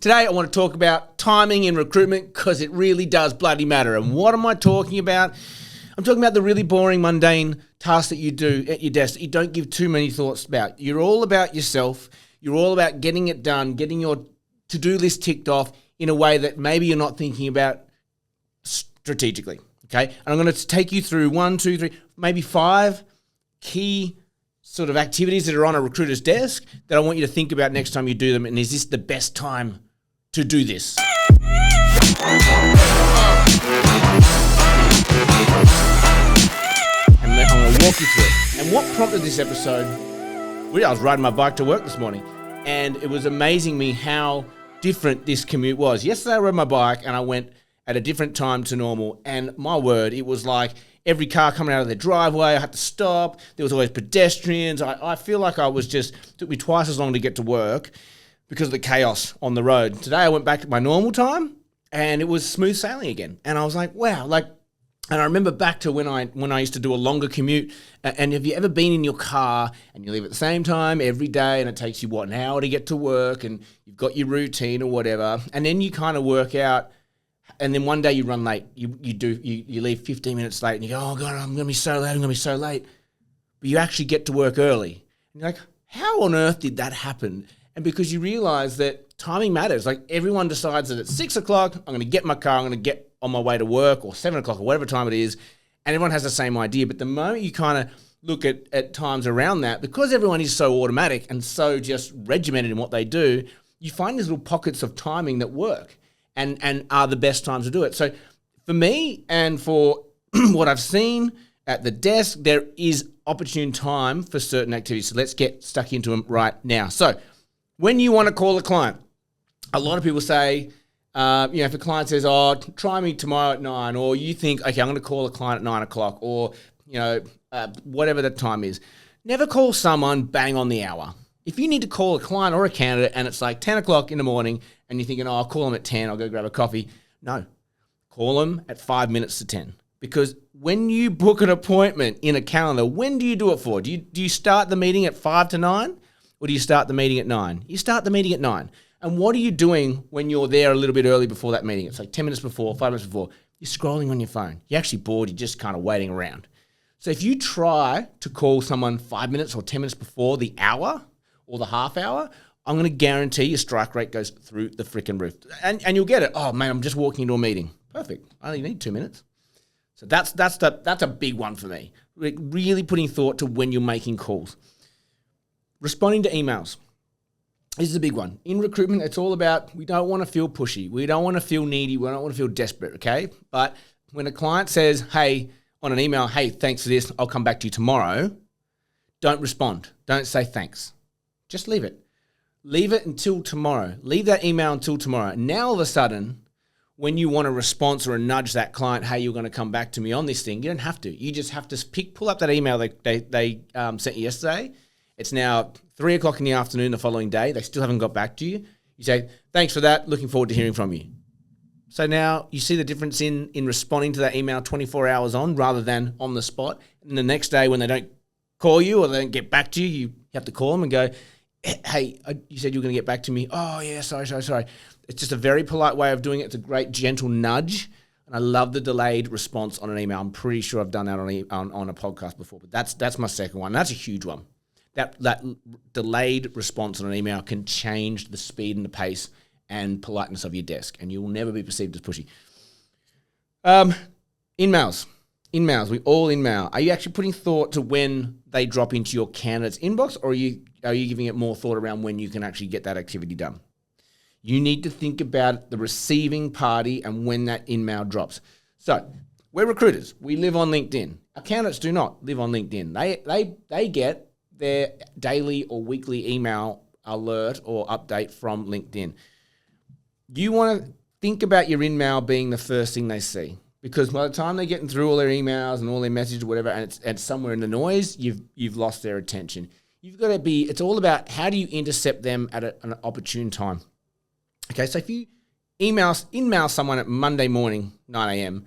Today I want to talk about timing in recruitment because it really does bloody matter. And what am I talking about? I'm talking about the really boring, mundane tasks that you do at your desk that you don't give too many thoughts about. You're all about yourself. You're all about getting it done, getting your to-do list ticked off in a way that maybe you're not thinking about strategically, okay? And I'm going to take you through 1, 2, 3, maybe 5 key sort of activities that are on a recruiter's desk that I want you to think about next time you do them. And is this the best time to do this? And I'm going to walk you through it. And what prompted this episode? I was riding my bike to work this morning, and it was amazing me how different this commute was. Yesterday I rode my bike and I went at a different time to normal, and my word, it was like every car coming out of their driveway, I had to stop. There was always pedestrians. I feel like took me twice as long to get to work because of the chaos on the road. Today I went back to my normal time and it was smooth sailing again. And I was like, wow, and I remember back to when I used to do a longer commute. And have you ever been in your car and you leave at the same time every day and it takes you, an hour to get to work and you've got your routine or whatever. And then you kind of work out, and then one day you run late. You leave 15 minutes late and you go, oh God, I'm going to be so late. But you actually get to work early. And you're like, how on earth did that happen? And because you realize that timing matters. Like everyone decides that at 6 o'clock, I'm going to get in my car, I'm going to get on my way to work, or 7 o'clock or whatever time it is. And everyone has the same idea. But the moment you kind of look at times around that, because everyone is so automatic and so just regimented in what they do, you find these little pockets of timing that work and are the best times to do it. So for me and for what I've seen at the desk, there is opportune time for certain activities. So let's get stuck into them right now. So when you want to call a client, a lot of people say, if a client says, oh, try me tomorrow at 9, or you think, okay, I'm going to call a client at 9 o'clock, or, whatever the time is. Never call someone bang on the hour. If you need to call a client or a candidate and it's like 10 o'clock in the morning and you're thinking, I'll call them at 10, I'll go grab a coffee. No, call them at 5 minutes to 10. Because when you book an appointment in a calendar, when do you do it for? Do you start the meeting at 5 to 9 or do you start the meeting at 9? You start the meeting at 9. And what are you doing when you're there a little bit early before that meeting? It's like 10 minutes before, 5 minutes before. You're scrolling on your phone. You're actually bored. You're just kind of waiting around. So if you try to call someone 5 minutes or 10 minutes before the hour or the half hour, I'm going to guarantee your strike rate goes through the freaking roof. And you'll get it. Oh, man, I'm just walking into a meeting. Perfect. I only need 2 minutes. So that's a big one for me. Really putting thought to when you're making calls. Responding to emails. This is a big one. In recruitment, it's all about, we don't want to feel pushy. We don't want to feel needy. We don't want to feel desperate, okay? But when a client says, hey, on an email, hey, thanks for this, I'll come back to you tomorrow, don't respond. Don't say thanks. Just leave it. Leave it until tomorrow. Leave that email until tomorrow. Now, all of a sudden, when you want a response or a nudge that client, hey, you're going to come back to me on this thing, you don't have to. You just have to pull up that email they sent you yesterday. It's now 3 o'clock in the afternoon the following day. They still haven't got back to you. You say, thanks for that. Looking forward to hearing from you. So now you see the difference in responding to that email 24 hours on rather than on the spot. And the next day when they don't call you or they don't get back to you, you have to call them and go, hey, you said you were going to get back to me. Oh, yeah, sorry. It's just a very polite way of doing it. It's a great gentle nudge. And I love the delayed response on an email. I'm pretty sure I've done that on a podcast before. But that's my second one. That's a huge one. That delayed response on an email can change the speed and the pace and politeness of your desk, and you will never be perceived as pushy. In-mails, we all in-mail. Are you actually putting thought to when they drop into your candidate's inbox, or are you giving it more thought around when you can actually get that activity done? You need to think about the receiving party and when that in-mail drops. So we're recruiters. We live on LinkedIn. Our candidates do not live on LinkedIn. They get their daily or weekly email alert or update from LinkedIn. You want to think about your in-mail being the first thing they see, because by the time they're getting through all their emails and all their messages or whatever, and it's somewhere in the noise, you've lost their attention. You've got to be. It's all about how do you intercept them at an opportune time. Okay, so if you in-mail someone at Monday morning 9 a.m.,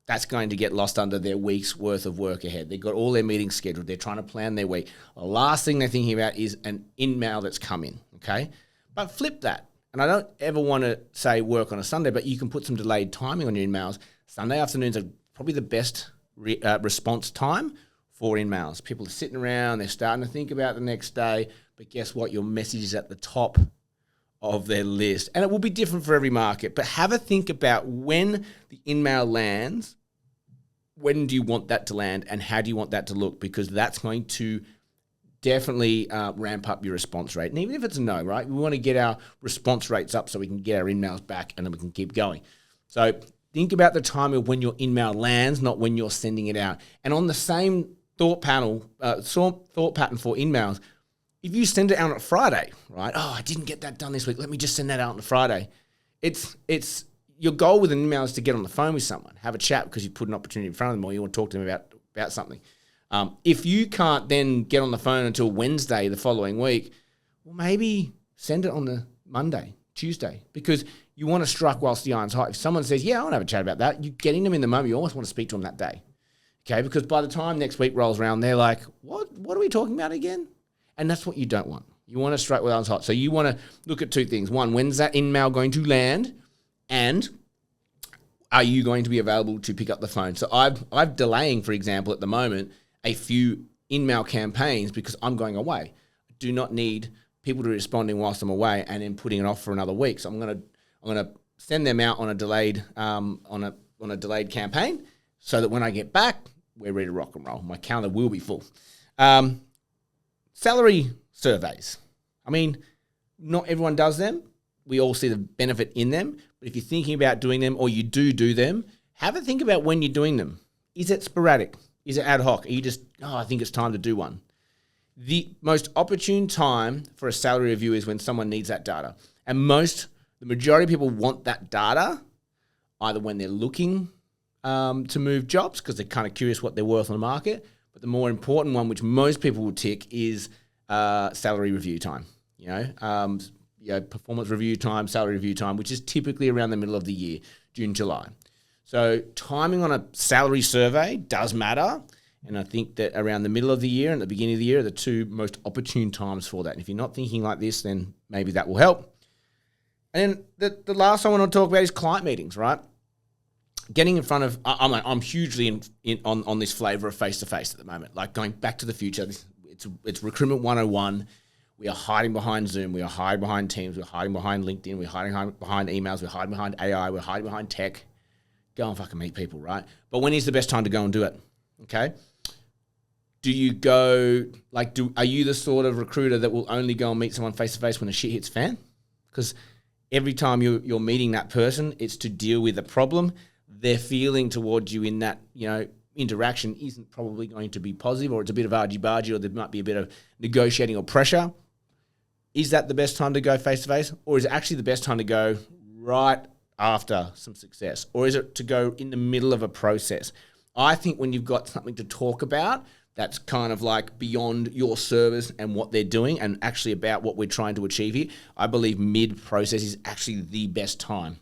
that's going to get lost under their week's worth of work ahead. They've got all their meetings scheduled. They're trying to plan their week. The last thing they're thinking about is an in-mail that's come in, okay? But flip that. and I don't ever want to say work on a Sunday, but you can put some delayed timing on your emails. Sunday afternoons are probably the best response time for emails. People are sitting around, they're starting to think about the next day, but guess what? Your message is at the top of their list. And it will be different for every market, but have a think about when the email lands, when do you want that to land, and how do you want that to look? Because that's going to definitely ramp up your response rate. And even if it's a no, right? We want to get our response rates up so we can get our emails back and then we can keep going. So think about the time of when your email lands, not when you're sending it out. And on the same thought pattern for emails, if you send it out on a Friday, right? Oh, I didn't get that done this week. Let me just send that out on a Friday. It's your goal with an email is to get on the phone with someone, have a chat because you put an opportunity in front of them or you want to talk to them about something. If you can't then get on the phone until Wednesday the following week, well, maybe send it on the Monday, Tuesday, because you want to strike whilst the iron's hot. If someone says, yeah, I want to have a chat about that, you're getting them in the moment. You almost want to speak to them that day. Okay, because by the time next week rolls around, they're like, what are we talking about again? And that's what you don't want. You want to strike while it's hot. So you want to look at two things. One, when's that email going to land? And are you going to be available to pick up the phone? So I'm delaying, for example, at the moment, a few email campaigns because I'm going away. I do not need people to be responding whilst I'm away and then putting it off for another week. So I'm gonna send them out on a delayed delayed campaign so that when I get back, we're ready to rock and roll. My calendar will be full. Salary surveys. I mean, not everyone does them. We all see the benefit in them. But if you're thinking about doing them or you do them, have a think about when you're doing them. Is it sporadic? Is it ad hoc? Are you just, I think it's time to do one? The most opportune time for a salary review is when someone needs that data. And the majority of people want that data either when they're looking to move jobs because they're kind of curious what they're worth on the market. But the more important one, which most people will tick, is salary review time. Performance review time, salary review time, which is typically around the middle of the year, June, July. So timing on a salary survey does matter. And I think that around the middle of the year and the beginning of the year are the two most opportune times for that. And if you're not thinking like this, then maybe that will help. And then the last one I want to talk about is client meetings, right? Getting in front of, I'm hugely on this flavor of face-to-face at the moment. Like going back to the future, it's Recruitment 101. We are hiding behind Zoom. We are hiding behind Teams. We're hiding behind LinkedIn. We're hiding behind emails. We're hiding behind AI. We're hiding behind tech. Go and fucking meet people, right? But when is the best time to go and do it? Okay. Do you go, are you the sort of recruiter that will only go and meet someone face-to-face when the shit hits fan? Because every time you're meeting that person, it's to deal with a problem. Their feeling towards you in that, interaction isn't probably going to be positive, or it's a bit of argy-bargy, or there might be a bit of negotiating or pressure. Is that the best time to go face-to-face? Or is it actually the best time to go right after some success? Or is it to go in the middle of a process? I think when you've got something to talk about that's kind of like beyond your service and what they're doing and actually about what we're trying to achieve here, I believe mid-process is actually the best time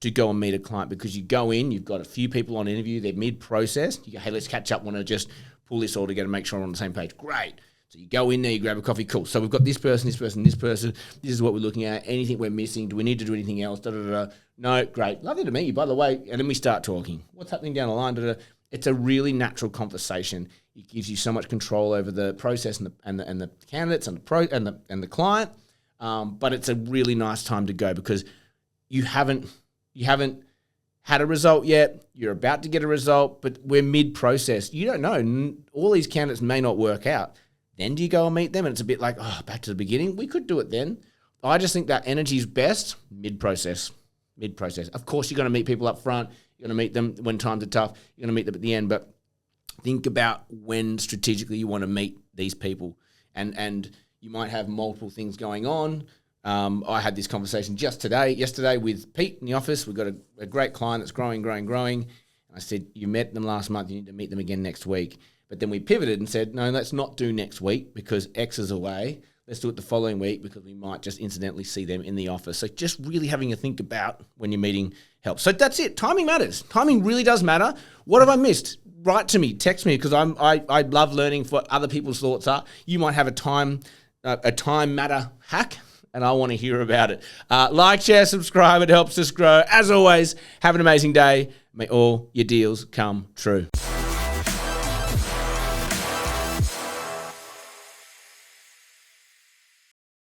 to go and meet a client, because you go in, you've got a few people on interview, they're mid-process, you go, hey, let's catch up, want to just pull this all together and make sure we're on the same page. Great. So you go in there, you grab a coffee, cool. So we've got this person, this is what we're looking at, anything we're missing, do we need to do anything else, No, great. Lovely to meet you, by the way. And then we start talking. What's happening down the line, It's a really natural conversation. It gives you so much control over the process and the candidates and the client. But it's a really nice time to go because you haven't had a result yet. You're about to get a result, but we're mid-process. You don't know. All these candidates may not work out. Then do you go and meet them? And it's a bit like, back to the beginning. We could do it then. I just think that energy is best mid-process. Of course, you're going to meet people up front. You're going to meet them when times are tough. You're going to meet them at the end. But think about when strategically you want to meet these people. And you might have multiple things going on. I had this conversation yesterday with Pete in the office. We've got a great client that's growing. And I said, you met them last month. You need to meet them again next week. But then we pivoted and said, no, let's not do next week because X is away. Let's do it the following week because we might just incidentally see them in the office. So just really having a think about when you're meeting helps. So that's it. Timing matters. Timing really does matter. What have I missed? Write to me, text me, because I love learning what other people's thoughts are. You might have a time matter hack and I want to hear about it. Like, share, subscribe. It helps us grow. As always, have an amazing day. May all your deals come true.